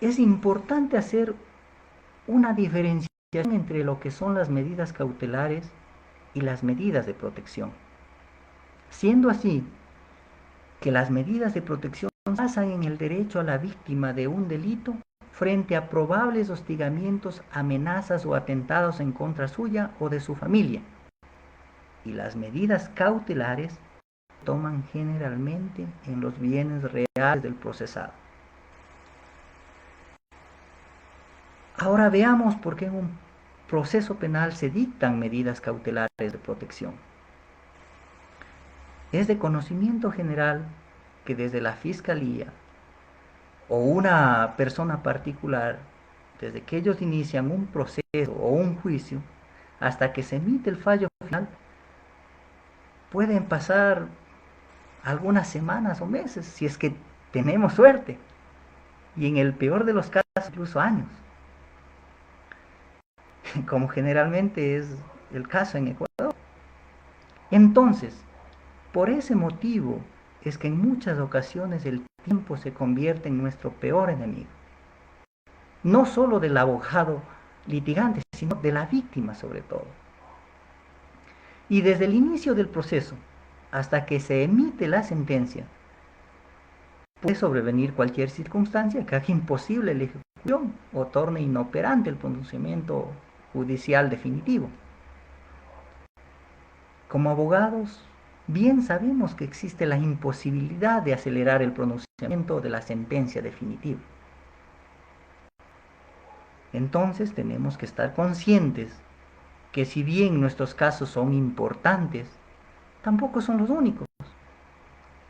es importante hacer una diferenciación entre lo que son las medidas cautelares y las medidas de protección. Siendo así que las medidas de protección se basan en el derecho a la víctima de un delito frente a probables hostigamientos, amenazas o atentados en contra suya o de su familia. Y las medidas cautelares se toman generalmente en los bienes reales del procesado. Ahora veamos por qué en un proceso penal se dictan medidas cautelares de protección. Es de conocimiento general que desde la Fiscalía o una persona particular, desde que ellos inician un proceso o un juicio, hasta que se emite el fallo final, pueden pasar algunas semanas o meses, si es que tenemos suerte, y en el peor de los casos, incluso años, como generalmente es el caso en Ecuador. Entonces, por ese motivo es que en muchas ocasiones el tiempo se convierte en nuestro peor enemigo. No solo del abogado litigante, sino de la víctima sobre todo. Y desde el inicio del proceso hasta que se emite la sentencia, puede sobrevenir cualquier circunstancia que haga imposible la ejecución o torne inoperante el pronunciamiento judicial definitivo. Como abogados, bien sabemos que existe la imposibilidad de acelerar el pronunciamiento de la sentencia definitiva. Entonces tenemos que estar conscientes que si bien nuestros casos son importantes, tampoco son los únicos.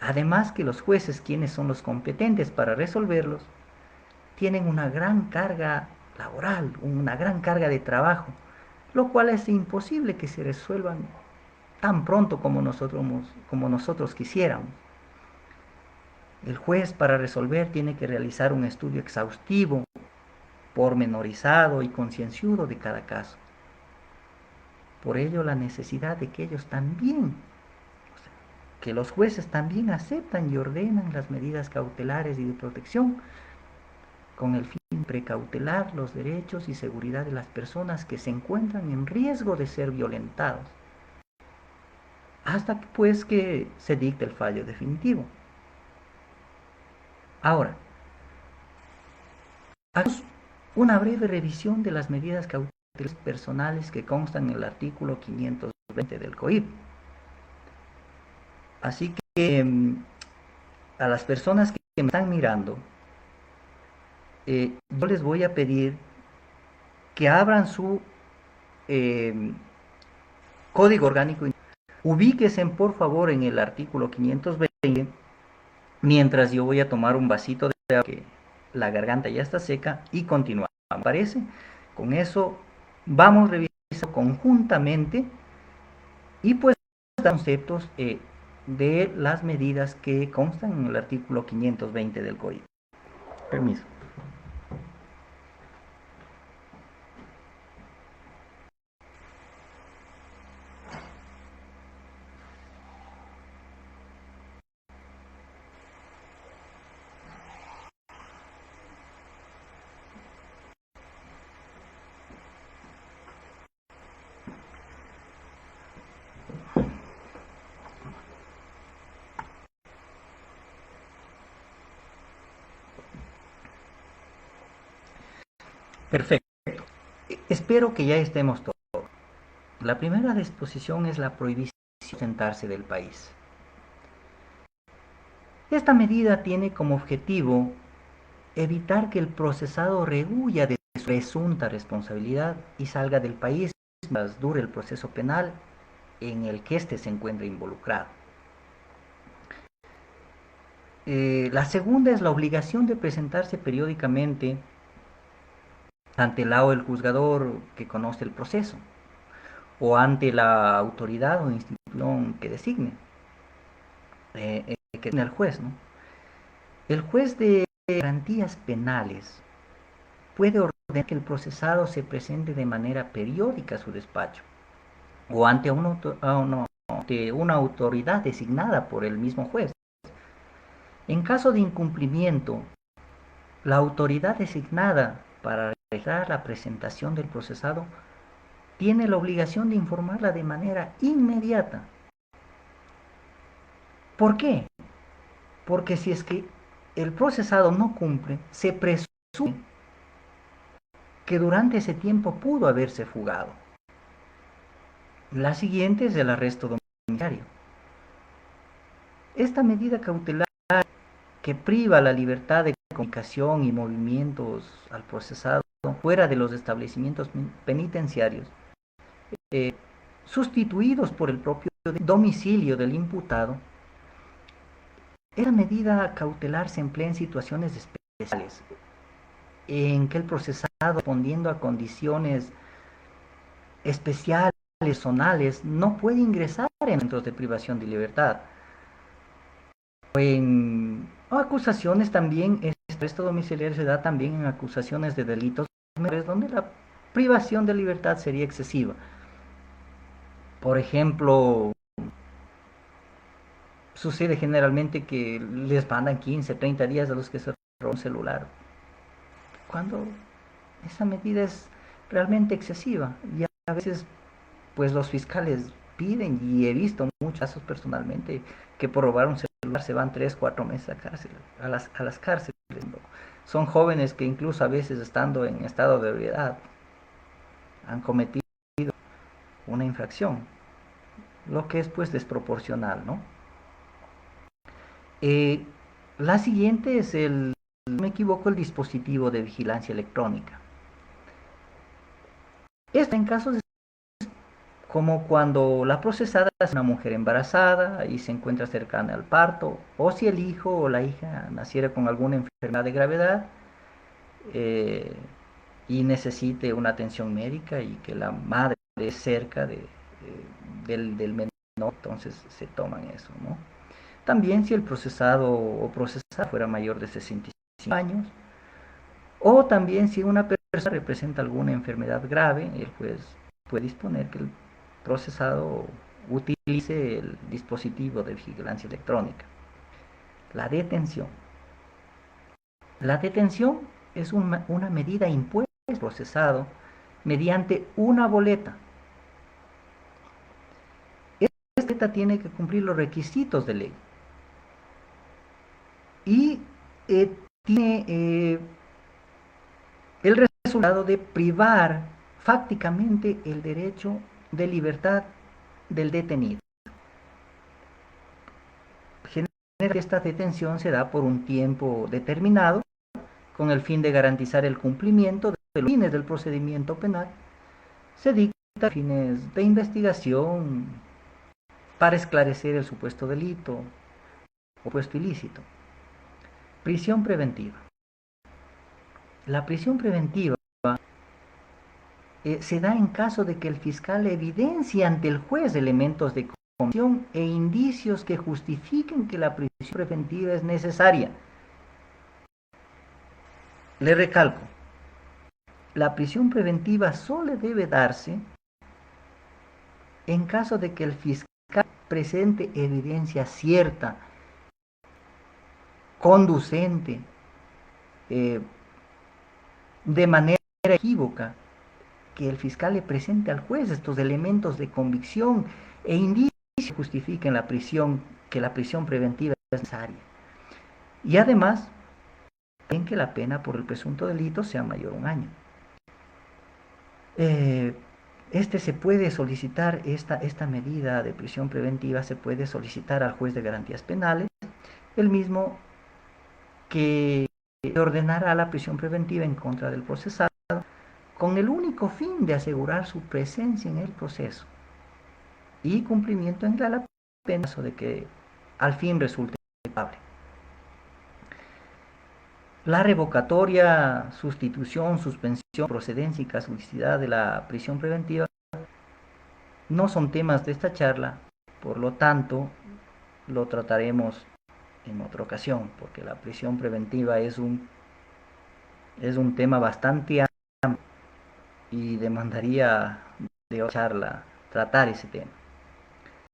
Además que los jueces, quienes son los competentes para resolverlos, tienen una gran carga laboral, una gran carga de trabajo, lo cual es imposible que se resuelvan tan pronto como nosotros quisiéramos. El juez para resolver tiene que realizar un estudio exhaustivo, pormenorizado y concienzudo de cada caso. Por ello la necesidad de que ellos también, que los jueces también aceptan y ordenan las medidas cautelares y de protección con el fin de precautelar los derechos y seguridad de las personas que se encuentran en riesgo de ser violentados, hasta pues que se dicte el fallo definitivo. Ahora, hagamos una breve revisión de las medidas cautelares personales que constan en el artículo 520 del COIP. Así que a las personas que me están mirando, yo les voy a pedir que abran su eh, código orgánico. Ubíquense por favor en el artículo 520, mientras yo voy a tomar un vasito de agua, que la garganta ya está seca, y continuamos. ¿Me parece? Con eso vamos revisando conjuntamente y pues los conceptos de las medidas que constan en el artículo 520 del código. Permiso. Perfecto. Espero que ya estemos todos. La primera disposición es la prohibición de ausentarse del país. Esta medida tiene como objetivo evitar que el procesado rehuya de su presunta responsabilidad y salga del país mientras dure el proceso penal en el que éste se encuentra involucrado. La segunda es la obligación de presentarse periódicamente ante el lado del juzgador que conoce el proceso o ante la autoridad o institución que designe, que designe el juez, ¿no? El juez de garantías penales puede ordenar que el procesado se presente de manera periódica a su despacho o ante una autoridad designada por el mismo juez. En caso de incumplimiento La autoridad designada para realizar la presentación del procesado tiene la obligación de informarla de manera inmediata. ¿Por qué? Porque si es que el procesado no cumple, se presume que durante ese tiempo pudo haberse fugado. La siguiente es el arresto domiciliario. Esta medida cautelar que priva la libertad de comunicación y movimientos al procesado fuera de los establecimientos penitenciarios, eh, sustituidos por el propio domicilio del imputado. Esta medida cautelar se emplea en situaciones especiales en que el procesado, respondiendo a condiciones especiales, personales, no puede ingresar en centros de privación de libertad. O acusaciones también, este arresto domiciliario se da también en acusaciones de delitos menores donde la privación de libertad sería excesiva. Por ejemplo, sucede generalmente que les mandan 15, 30 días a los que se roban un celular, cuando esa medida es realmente excesiva. Y a veces, pues los fiscales piden, y he visto muchos casos personalmente, que por robar un celular se van 3, 4 meses a cárcel, a las cárceles. ¿No? Son jóvenes que incluso a veces estando en estado de ebriedad han cometido una infracción, lo que es pues desproporcional, ¿no? Eh, la siguiente es no me equivoco, el dispositivo de vigilancia electrónica. Esto en casos como cuando la procesada es una mujer embarazada y se encuentra cercana al parto, o si el hijo o la hija naciera con alguna enfermedad de gravedad eh, y necesite una atención médica y que la madre esté cerca del menor, entonces se toman eso, ¿no? También si el procesado o procesada fuera mayor de 65 años, o también si una persona representa alguna enfermedad grave, el juez puede disponer que el procesado utilice el dispositivo de vigilancia electrónica. La detención. La detención es una medida impuesta al procesado mediante una boleta. Esta boleta tiene que cumplir los requisitos de ley y tiene el resultado de privar fácticamente el derecho de libertad del detenido. Generalmente esta detención se da por un tiempo determinado con el fin de garantizar el cumplimiento de los fines del procedimiento penal. Se dicta fines de investigación para esclarecer el supuesto delito o supuesto ilícito. Prisión preventiva. La prisión preventiva se da en caso de que el fiscal evidencie ante el juez elementos de comisión e indicios que justifiquen que la prisión preventiva es necesaria. Le recalco, la prisión preventiva solo debe darse en caso de que el fiscal presente evidencia cierta, conducente, eh, de manera equívoca, que el fiscal le presente al juez estos elementos de convicción e indicios que justifiquen que la prisión preventiva es necesaria. Y además, en que la pena por el presunto delito sea mayor a un año. Eh, se puede solicitar, esta medida de prisión preventiva se puede solicitar al juez de garantías penales, el mismo que ordenará la prisión preventiva en contra del procesado, con el único fin de asegurar su presencia en el proceso y cumplimiento en la pena en caso de que al fin resulte culpable. La revocatoria, sustitución, suspensión, procedencia y casuicidad de la prisión preventiva no son temas de esta charla, por lo tanto lo trataremos en otra ocasión, porque la prisión preventiva es un tema bastante amplio y demandaría de otra charla tratar ese tema.